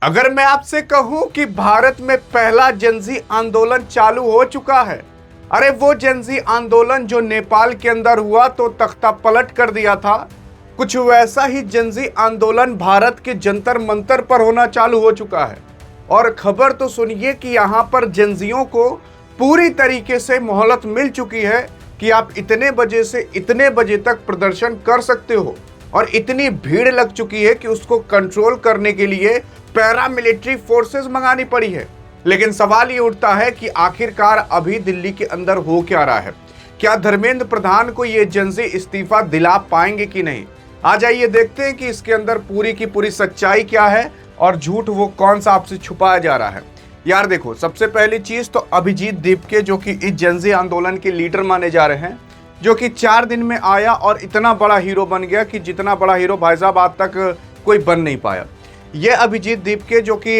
अगर मैं आपसे कहूं कि भारत में पहला जेनजी आंदोलन चालू हो चुका है, अरे वो जेनजी आंदोलन जो नेपाल के अंदर हुआ तो तख्ता पलट कर दिया था, कुछ वैसा ही जेनजी आंदोलन भारत के जंतर मंतर पर होना चालू हो चुका है। और खबर तो सुनिए कि यहां पर जेनजियों को पूरी तरीके से मोहलत मिल चुकी है कि आप इतने बजे से इतने बजे तक प्रदर्शन कर सकते हो, और इतनी भीड़ लग चुकी है कि उसको कंट्रोल करने के लिए पैरामिलिट्री फोर्सेस मंगानी पड़ी है। लेकिन सवाल ये उठता है कि आखिरकार अभी दिल्ली के अंदर हो क्या रहा है? क्या धर्मेंद्र प्रधान को ये जेनजी इस्तीफा दिला पाएंगे कि नहीं? आ जाइए देखते हैं कि इसके अंदर पूरी की पूरी सच्चाई क्या है और झूठ वो कौन सा आपसे छुपाया जा रहा है। यार देखो, सबसे पहली चीज तो अभिजीत दीपके जो कि इस जेनजी आंदोलन के लीडर माने जा रहे हैं, जो कि 4 दिन में आया और इतना बड़ा हीरो बन गया कि जितना बड़ा हीरो भाई साहब आज तक कोई बन नहीं पाया। ये अभिजीत दीपके जो कि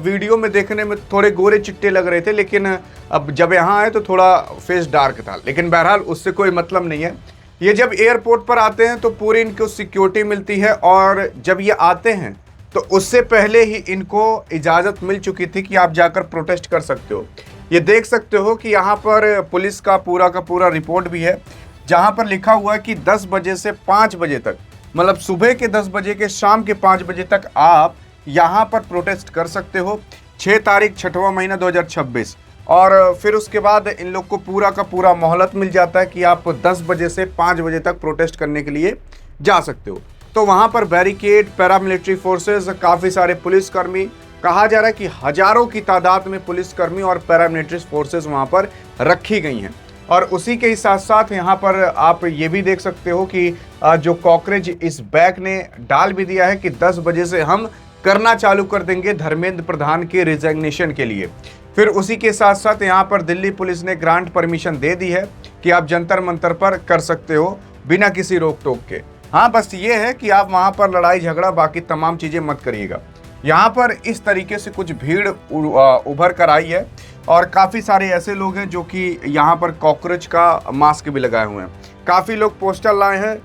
वीडियो में देखने में थोड़े गोरे चिट्टे लग रहे थे, लेकिन अब जब यहाँ आए तो थोड़ा फेस डार्क था, लेकिन बहरहाल उससे कोई मतलब नहीं है। ये जब एयरपोर्ट पर आते हैं तो पूरी इनको सिक्योरिटी मिलती है, और जब ये आते हैं तो उससे पहले ही इनको इजाज़त मिल चुकी थी कि आप जाकर प्रोटेस्ट कर सकते हो। ये देख सकते हो कि यहाँ पर पुलिस का पूरा रिपोर्ट भी है, जहाँ पर लिखा हुआ है कि 10 बजे से 5 बजे तक, मतलब सुबह के 10 बजे के शाम के 5 बजे तक आप यहाँ पर प्रोटेस्ट कर सकते हो। 6 तारीख 6वां महीना 2026, और फिर उसके बाद इन लोग को पूरा का पूरा मोहलत मिल जाता है कि आप 10 बजे से 5 बजे तक प्रोटेस्ट करने के लिए जा सकते हो। तो वहाँ पर बैरिकेड, पैरामिलिट्री फोर्सेस, काफ़ी सारे पुलिसकर्मी, कहा जा रहा है कि हजारों की तादाद में पुलिसकर्मी और पैरामिलिट्री फोर्सेस वहाँ पर रखी गई हैं। और उसी के साथ साथ यहाँ पर आप ये भी देख सकते हो कि जो कॉकरेज इस बैग ने डाल भी दिया है कि 10 बजे से हम करना चालू कर देंगे धर्मेंद्र प्रधान के रिजिग्नेशन के लिए। फिर उसी के साथ साथ यहाँ पर दिल्ली पुलिस ने ग्रांट परमिशन दे दी है कि आप जंतर मंतर पर कर सकते हो बिना किसी रोक टोक के। हाँ, बस ये है कि आप वहाँ पर लड़ाई झगड़ा बाकी तमाम चीज़ें मत करिएगा। यहाँ पर इस तरीके से कुछ भीड़ उभर कर आई है, और काफ़ी सारे ऐसे लोग हैं जो कि यहाँ पर कॉकरोच का मास्क भी लगाए हुए हैं। काफ़ी लोग पोस्टर लाए हैं,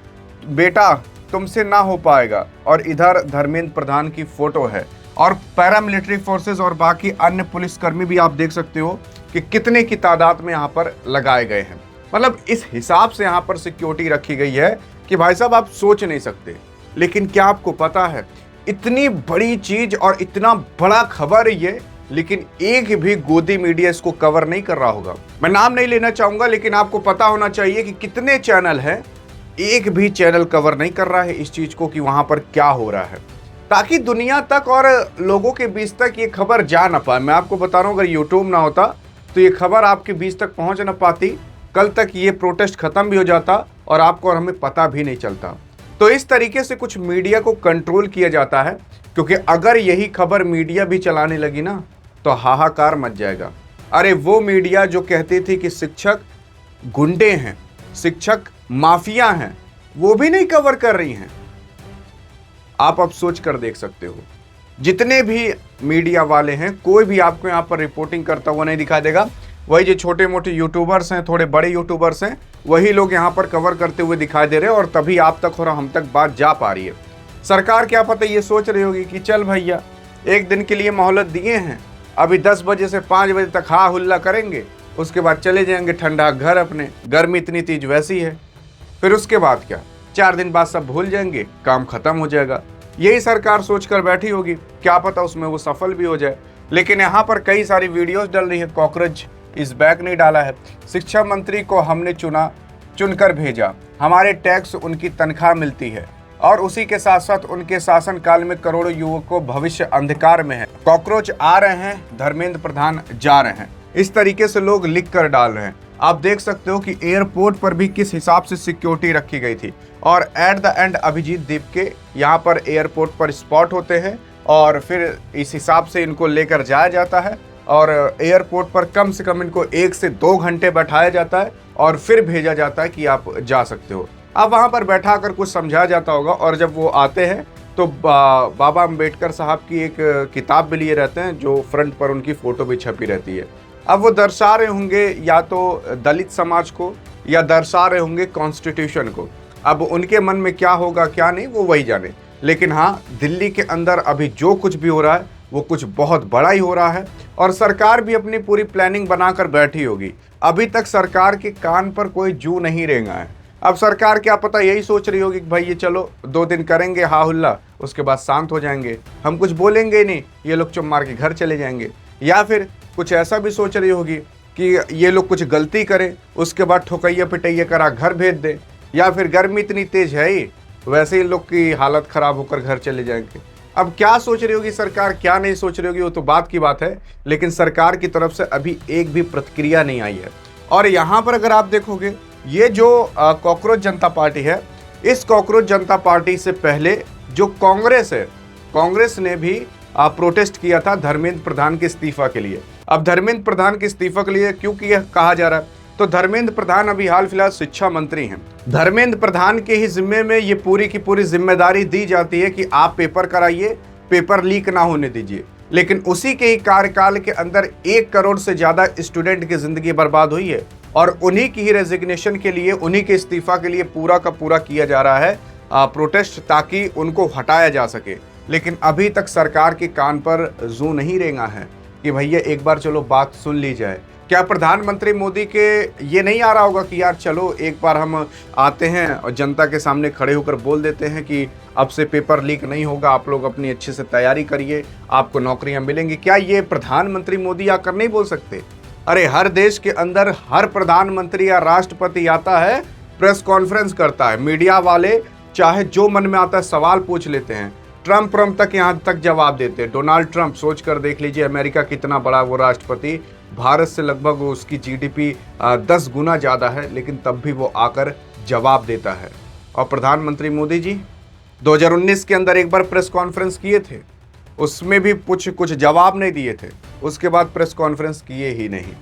बेटा तुमसे ना हो पाएगा, और इधर धर्मेंद्र प्रधान की फोटो है। और पैरामिलिट्री फोर्सेस और बाकी अन्य पुलिसकर्मी भी आप देख सकते हो कि कितने की तादाद में यहाँ पर लगाए गए हैं। मतलब इस हिसाब से यहाँ पर सिक्योरिटी रखी गई है कि भाई साहब आप सोच नहीं सकते। लेकिन क्या आपको पता है, इतनी बड़ी चीज और इतना बड़ा खबर है ये, लेकिन एक भी गोदी मीडिया इसको कवर नहीं कर रहा होगा। मैं नाम नहीं लेना चाहूंगा, लेकिन आपको पता होना चाहिए कि कितने चैनल हैं, एक भी चैनल कवर नहीं कर रहा है इस चीज को कि वहां पर क्या हो रहा है, ताकि दुनिया तक और लोगों के बीच तक ये खबर जा ना पाए। मैं आपको बता रहा हूं, अगर यूट्यूब ना होता तो ये खबर आपके बीच तक पहुंच ना पाती, कल तक ये प्रोटेस्ट खत्म भी हो जाता और आपको और हमें पता भी नहीं चलता। तो इस तरीके से कुछ मीडिया को कंट्रोल किया जाता है, क्योंकि अगर यही खबर मीडिया भी चलाने लगी ना तो हाहाकार मच जाएगा। अरे वो मीडिया जो कहती थी कि शिक्षक गुंडे हैं, शिक्षक माफिया हैं, वो भी नहीं कवर कर रही हैं। आप अब सोच कर देख सकते हो, जितने भी मीडिया वाले हैं कोई भी आपको यहाँ पर रिपोर्टिंग करता हुआ नहीं दिखाई देगा। वही जो छोटे मोटे यूट्यूबर्स हैं, थोड़े बड़े यूट्यूबर्स हैं, वही लोग यहाँ पर कवर करते हुए दिखाई दे रहे हैं, और तभी आप तक और हम तक बात जा पा रही है। सरकार क्या पता ये सोच रही होगी कि चल भैया एक दिन के लिए मोहलत दिए हैं, अभी 10 बजे से 5 बजे तक हा हुल्ला करेंगे, उसके बाद चले जाएंगे ठंडा घर अपने, गर्मी इतनी तेज वैसी है। फिर उसके बाद क्या, 4 दिन बाद सब भूल जाएंगे, काम खत्म हो जाएगा। यही सरकार सोच कर बैठी होगी, क्या पता उसमें वो सफल भी हो जाए। लेकिन यहाँ पर कई सारी वीडियोस डल रही है, कॉकरोच इस बैग नहीं डाला है, शिक्षा मंत्री को हमने चुनकर भेजा, हमारे टैक्स उनकी तनख्वाह मिलती है, और उसी के साथ साथ उनके शासनकाल में करोड़ों युवकों भविष्य अंधकार में है, कॉकरोच आ रहे हैं, धर्मेंद्र प्रधान जा रहे हैं। इस तरीके से लोग लिख कर डाल रहे हैं। आप देख सकते हो कि एयरपोर्ट पर भी किस हिसाब से सिक्योरिटी रखी गई थी, और at the end Abhijeet Dipke यहाँ पर एयरपोर्ट पर स्पॉट होते हैं, और फिर इस हिसाब से इनको लेकर जाया जाता है, और एयरपोर्ट पर कम से कम इनको 1 से 2 घंटे बैठाया जाता है, और फिर भेजा जाता है कि आप जा सकते हो। अब वहाँ पर बैठा कर कुछ समझाया जाता होगा, और जब वो आते हैं तो बाबा अम्बेडकर साहब की एक किताब भी लिए रहते हैं, जो फ्रंट पर उनकी फ़ोटो भी छपी रहती है। अब वो दर्शा रहे होंगे या तो दलित समाज को, या दर्शा रहे होंगे कॉन्स्टिट्यूशन को। अब उनके मन में क्या होगा क्या नहीं वो वही जाने। लेकिन हाँ, दिल्ली के अंदर अभी जो कुछ भी हो रहा है वो कुछ बहुत बड़ा ही हो रहा है और सरकार भी अपनी पूरी प्लानिंग बनाकर बैठी होगी। अभी तक सरकार के कान पर कोई जू नहीं रेंगा है। अब सरकार क्या पता यही सोच रही होगी कि भाई ये चलो 2 दिन करेंगे हा हुल्ला, उसके बाद शांत हो जाएंगे, हम कुछ बोलेंगे ही नहीं, ये लोग चुप मार के घर चले जाएंगे। या फिर कुछ ऐसा भी सोच रही होगी कि ये लोग कुछ गलती करें, उसके बाद ठोकैया पिटैया करा घर भेज दे, या फिर गर्मी इतनी तेज है ही, वैसे ही लोग की हालत खराब होकर घर चले जाएंगे। अब क्या सोच रही होगी सरकार, क्या नहीं सोच रही होगी, वो तो बात की बात है, लेकिन सरकार की तरफ से अभी एक भी प्रतिक्रिया नहीं आई है। और यहाँ पर अगर आप देखोगे, ये जो कॉकरोच जनता पार्टी है, इस कॉकरोच जनता पार्टी से पहले जो कांग्रेस है, कांग्रेस ने भी प्रोटेस्ट किया था धर्मेंद्र प्रधान के इस्तीफा के लिए। अब धर्मेंद्र प्रधान के इस्तीफा के लिए क्यों किया कहा जा रहा है, तो धर्मेंद्र प्रधान अभी हाल फिलहाल शिक्षा मंत्री हैं। धर्मेंद्र प्रधान के ही जिम्मे में ये पूरी की पूरी जिम्मेदारी दी जाती है कि आप पेपर कराइए, पेपर लीक ना होने दीजिए। लेकिन उसी के ही कार्यकाल के अंदर 1 करोड़ से ज्यादा स्टूडेंट की जिंदगी बर्बाद हुई है और उन्हीं की ही रेजिग्नेशन के लिए, उन्हीं के इस्तीफा के लिए पूरा का पूरा किया जा रहा है प्रोटेस्ट, ताकि उनको हटाया जा सके। लेकिन अभी तक सरकार के कान पर जू नहीं रेंगा है कि भैया एक बार चलो बात सुन ली जाए। क्या प्रधानमंत्री मोदी के ये नहीं आ रहा होगा कि यार चलो एक बार हम आते हैं और जनता के सामने खड़े होकर बोल देते हैं कि अब से पेपर लीक नहीं होगा, आप लोग अपनी अच्छे से तैयारी करिए, आपको नौकरियां मिलेंगी। क्या ये प्रधानमंत्री मोदी आकर नहीं बोल सकते? अरे हर देश के अंदर हर प्रधानमंत्री या राष्ट्रपति आता है, प्रेस कॉन्फ्रेंस करता है, मीडिया वाले चाहे जो मन में आता है सवाल पूछ लेते हैं, ट्रम्प तक यहाँ तक जवाब देते हैं। डोनाल्ड ट्रम्प, सोच कर देख लीजिए अमेरिका कितना बड़ा वो राष्ट्रपति, भारत से लगभग उसकी जीडीपी 10 गुना ज़्यादा है, लेकिन तब भी वो आकर जवाब देता है। और प्रधानमंत्री मोदी जी 2019 के अंदर एक बार प्रेस कॉन्फ्रेंस किए थे, उसमें भी कुछ जवाब नहीं दिए थे, उसके बाद प्रेस कॉन्फ्रेंस किए ही नहीं।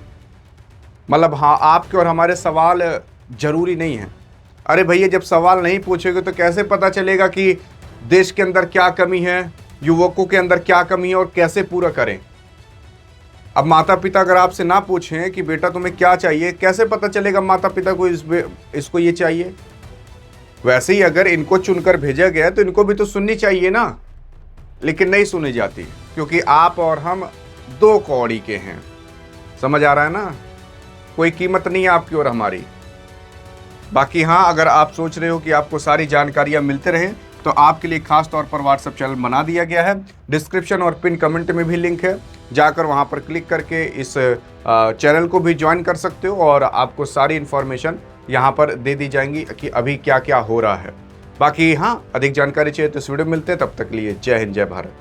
मतलब हाँ, आपके और हमारे सवाल जरूरी नहीं है। अरे भैया जब सवाल नहीं पूछेंगे तो कैसे पता चलेगा कि देश के अंदर क्या कमी है, युवकों के अंदर क्या कमी है और कैसे पूरा करें। अब माता पिता अगर आपसे ना पूछें कि बेटा तुम्हें क्या चाहिए, कैसे पता चलेगा माता पिता को इसको ये चाहिए। वैसे ही अगर इनको चुनकर भेजा गया तो इनको भी तो सुननी चाहिए ना, लेकिन नहीं सुनी जाती, क्योंकि आप और हम 2 कौड़ी के हैं। समझ आ रहा है ना, कोई कीमत नहीं है आपकी और हमारी। बाकी हाँ, अगर आप सोच रहे हो कि आपको सारी जानकारियां मिलते रहे तो आपके लिए खास तौर पर व्हाट्सएप चैनल बना दिया गया है। डिस्क्रिप्शन और पिन कमेंट में भी लिंक है, जाकर वहां पर क्लिक करके इस चैनल को भी ज्वाइन कर सकते हो और आपको सारी इन्फॉर्मेशन यहां पर दे दी जाएंगी कि अभी क्या क्या हो रहा है। बाकी हाँ, अधिक जानकारी चाहिए तो इस वीडियो में मिलते हैं, तब तक के लिए जय हिंद जय भारत।